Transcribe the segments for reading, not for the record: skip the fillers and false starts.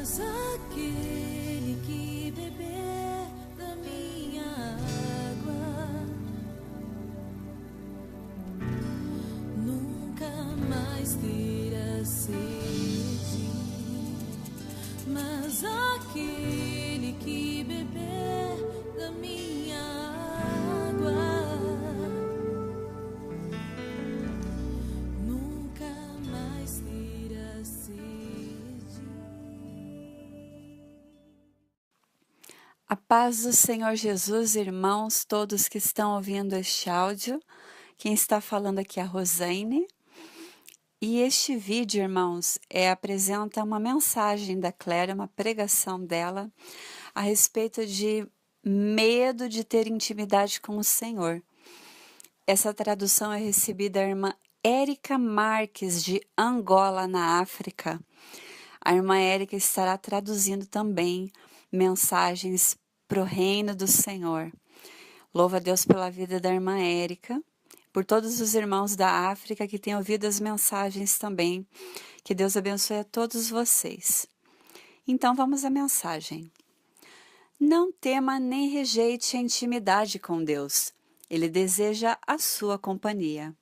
Mas aquele que beber da minha água nunca mais terá sede. Mas aquele que beber da minha água nunca mais terá sede. A paz do Senhor Jesus, irmãos, todos que estão ouvindo este áudio. Quem está falando aqui é a Rosane. E este vídeo, irmãos, apresenta uma mensagem da Cléria, uma pregação dela a respeito de medo de ter intimidade com o Senhor. Essa tradução é recebida da irmã Érica Marques, de Angola, na África. A irmã Érica estará traduzindo também mensagens para o reino do Senhor. Louva a Deus pela vida da irmã Érica, por todos os irmãos da África que têm ouvido as mensagens também. Que Deus abençoe a todos vocês. Então vamos à mensagem. Não tema nem rejeite a intimidade com Deus. Ele deseja a sua companhia.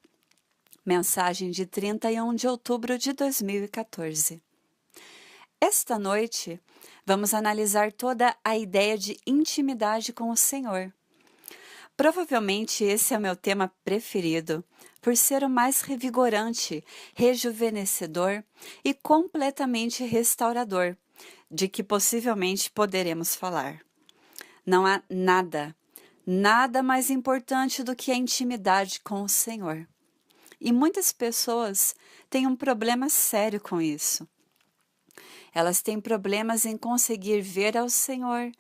Mensagem de 31 de outubro de 2014. Esta noite, vamos analisar toda a ideia de intimidade com o Senhor. Provavelmente esse é o meu tema preferido, por ser o mais revigorante, rejuvenescedor e completamente restaurador, de que possivelmente poderemos falar. Não há nada mais importante do que a intimidade com o Senhor. E muitas pessoas têm um problema sério com isso. Elas têm problemas em conseguir ver ao Senhor,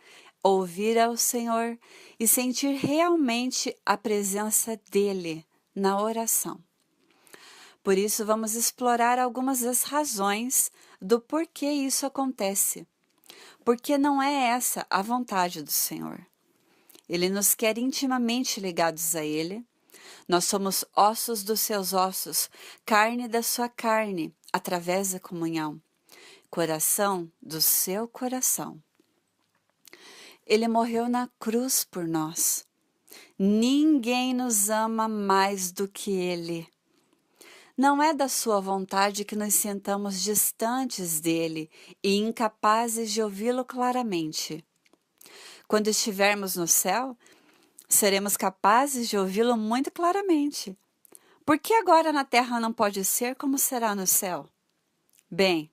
ouvir ao Senhor e sentir realmente a presença dEle na oração. Por isso, vamos explorar algumas das razões do porquê isso acontece. Porque não é essa a vontade do Senhor. Ele nos quer intimamente ligados a Ele. Nós somos ossos dos seus ossos, carne da sua carne, através da comunhão. Coração do seu coração. Ele morreu na cruz por nós. Ninguém nos ama mais do que Ele. Não é da sua vontade que nos sentamos distantes dele e incapazes de ouvi-lo claramente. Quando estivermos no céu, seremos capazes de ouvi-lo muito claramente. Por que agora na terra não pode ser como será no céu? Bem,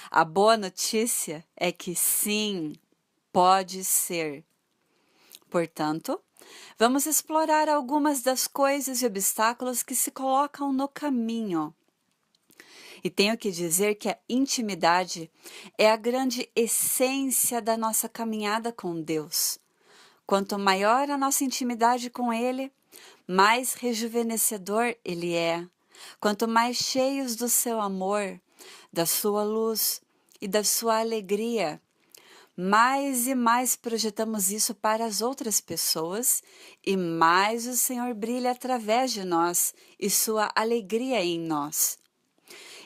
a boa notícia é que sim, pode ser. Portanto, vamos explorar algumas das coisas e obstáculos que se colocam no caminho. E tenho que dizer que a intimidade é a grande essência da nossa caminhada com Deus. Quanto maior a nossa intimidade com Ele, mais rejuvenescedor Ele é. Quanto mais cheios do seu amor, da sua luz e da sua alegria, mais e mais projetamos isso para as outras pessoas e mais o Senhor brilha através de nós e sua alegria em nós.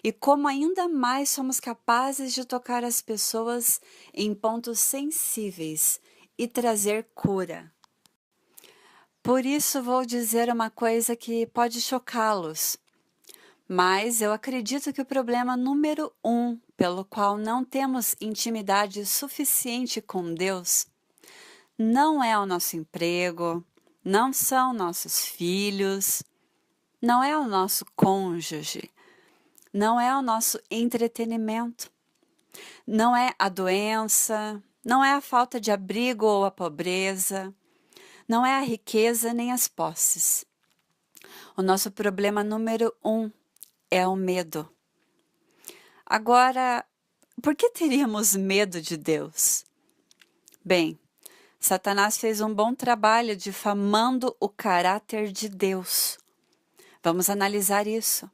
E como ainda mais somos capazes de tocar as pessoas em pontos sensíveis e trazer cura. Por isso vou dizer uma coisa que pode chocá-los, mas eu acredito que o problema número 1 pelo qual não temos intimidade suficiente com Deus não é o nosso emprego, não são nossos filhos, não é o nosso cônjuge, não é o nosso entretenimento, não é a doença, não é a falta de abrigo ou a pobreza, não é a riqueza nem as posses. O nosso problema número 1 é o medo. Agora, por que teríamos medo de Deus? Bem, Satanás fez um bom trabalho difamando o caráter de Deus. Vamos analisar isso.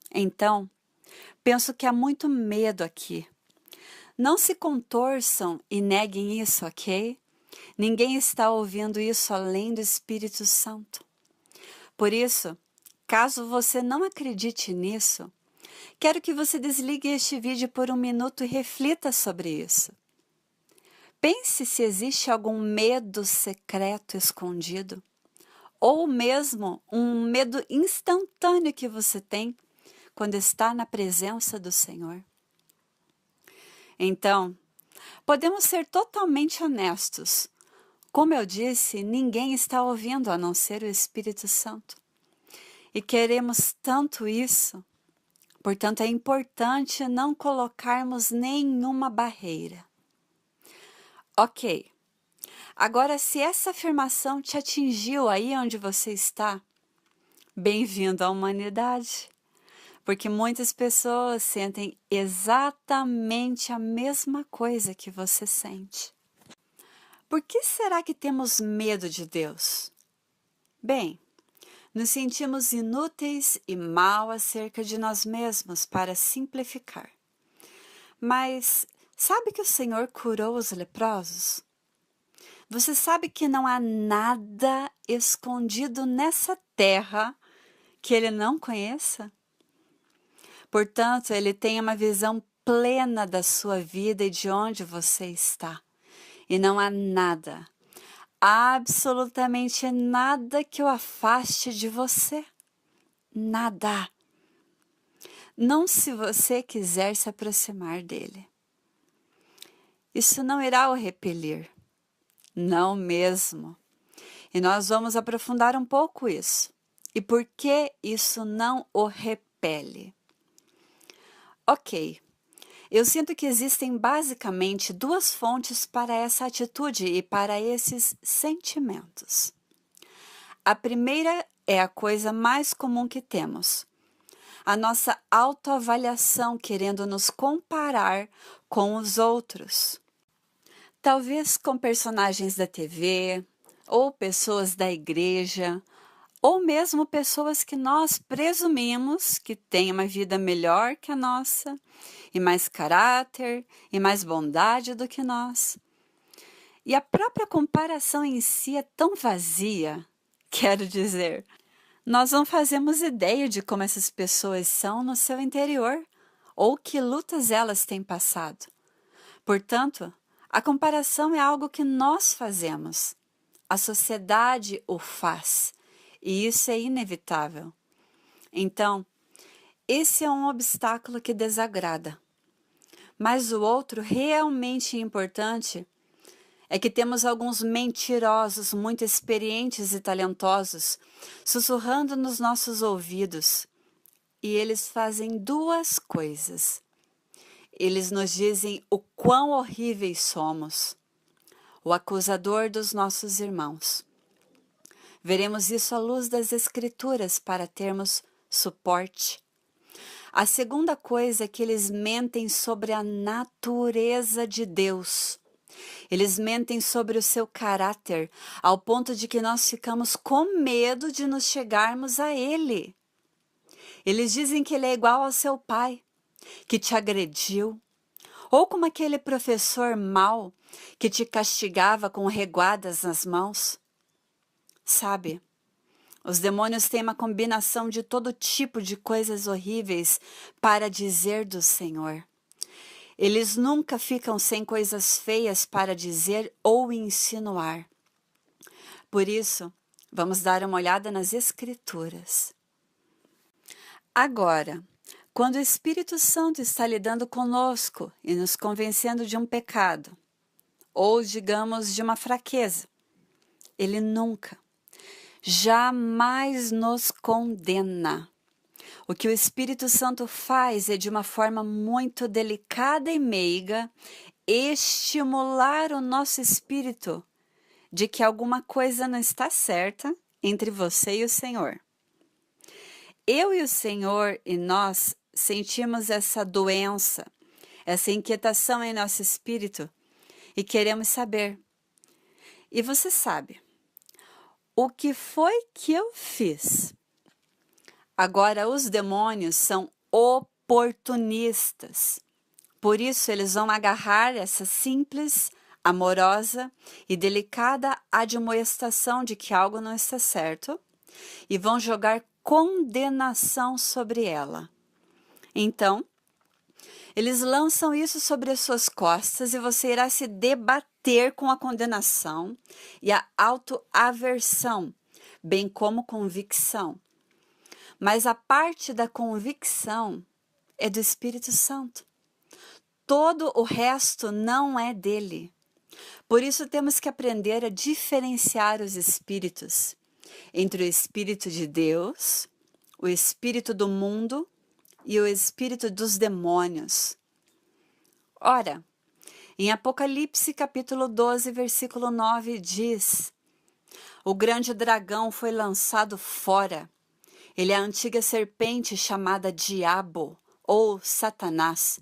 Então, penso que há muito medo aqui. Não se contorçam e neguem isso, ok? Ninguém está ouvindo isso além do Espírito Santo. Por isso, caso você não acredite nisso, Quero que você desligue este vídeo por 1 minuto e reflita sobre isso. Pense se existe algum medo secreto escondido, ou mesmo um medo instantâneo que você tem quando está na presença do Senhor. Então, podemos ser totalmente honestos. Como eu disse, ninguém está ouvindo a não ser o Espírito Santo. E queremos tanto isso, portanto é importante não colocarmos nenhuma barreira. Ok, agora se essa afirmação te atingiu aí onde você está, bem-vindo à humanidade, porque muitas pessoas sentem exatamente a mesma coisa que você sente. Por que será que temos medo de Deus? Bem, nos sentimos inúteis e mal acerca de nós mesmos, para simplificar. Mas sabe que o Senhor curou os leprosos? Você sabe que não há nada escondido nessa terra que Ele não conheça? Portanto, Ele tem uma visão plena da sua vida e de onde você está. E não há nada, absolutamente nada que o afaste de você. Nada. Não se você quiser se aproximar dele. Isso não irá o repelir. Não mesmo. E nós vamos aprofundar um pouco isso. E por que isso não o repele? Ok. Eu sinto que existem basicamente 2 fontes para essa atitude e para esses sentimentos. A primeira é a coisa mais comum que temos. A nossa autoavaliação querendo nos comparar com os outros. Talvez com personagens da TV, ou pessoas da igreja, ou mesmo pessoas que nós presumimos que têm uma vida melhor que a nossa, e mais caráter, e mais bondade do que nós. E a própria comparação em si é tão vazia, quero dizer, nós não fazemos ideia de como essas pessoas são no seu interior, ou que lutas elas têm passado. Portanto, a comparação é algo que nós fazemos. A sociedade o faz, e isso é inevitável. Então, esse é um obstáculo que desagrada. Mas o outro realmente importante é que temos alguns mentirosos muito experientes e talentosos sussurrando nos nossos ouvidos. E eles fazem 2 coisas. Eles nos dizem o quão horríveis somos. O acusador dos nossos irmãos. Veremos isso à luz das Escrituras para termos suporte. A segunda coisa é que eles mentem sobre a natureza de Deus. Eles mentem sobre o seu caráter, ao ponto de que nós ficamos com medo de nos chegarmos a Ele. Eles dizem que Ele é igual ao seu pai, que te agrediu, ou como aquele professor mau que te castigava com reguadas nas mãos. Sabe, os demônios têm uma combinação de todo tipo de coisas horríveis para dizer do Senhor. Eles nunca ficam sem coisas feias para dizer ou insinuar. Por isso, vamos dar uma olhada nas Escrituras. Agora, quando o Espírito Santo está lidando conosco e nos convencendo de um pecado, ou digamos de uma fraqueza, Ele nunca, jamais nos condena. O que o Espírito Santo faz é, de uma forma muito delicada e meiga, estimular o nosso espírito de que alguma coisa não está certa entre você e o Senhor. Eu e o Senhor e nós sentimos essa doença, essa inquietação em nosso espírito e queremos saber. E você sabe, o que foi que eu fiz? Agora, os demônios são oportunistas. Por isso, eles vão agarrar essa simples, amorosa e delicada admoestação de que algo não está certo e vão jogar condenação sobre ela. Então, eles lançam isso sobre as suas costas e você irá se debater com a condenação e a autoaversão, bem como convicção. Mas a parte da convicção é do Espírito Santo. Todo o resto não é dele. Por isso temos que aprender a diferenciar os espíritos entre o Espírito de Deus, o Espírito do mundo e o Espírito dos demônios. Ora, em Apocalipse capítulo 12, versículo 9 diz: o grande dragão foi lançado fora. Ele é a antiga serpente chamada Diabo ou Satanás,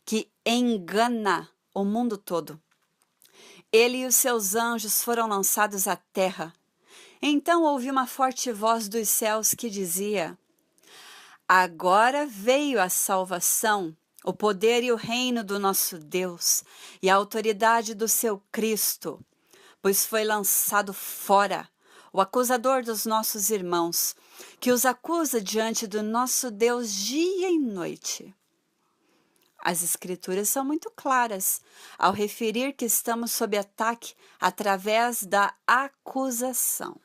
que engana o mundo todo. Ele e os seus anjos foram lançados à terra. Então ouvi uma forte voz dos céus que dizia: agora veio a salvação, o poder e o reino do nosso Deus e a autoridade do seu Cristo, pois foi lançado fora o acusador dos nossos irmãos, que os acusa diante do nosso Deus dia e noite. As Escrituras são muito claras ao referir que estamos sob ataque através da acusação.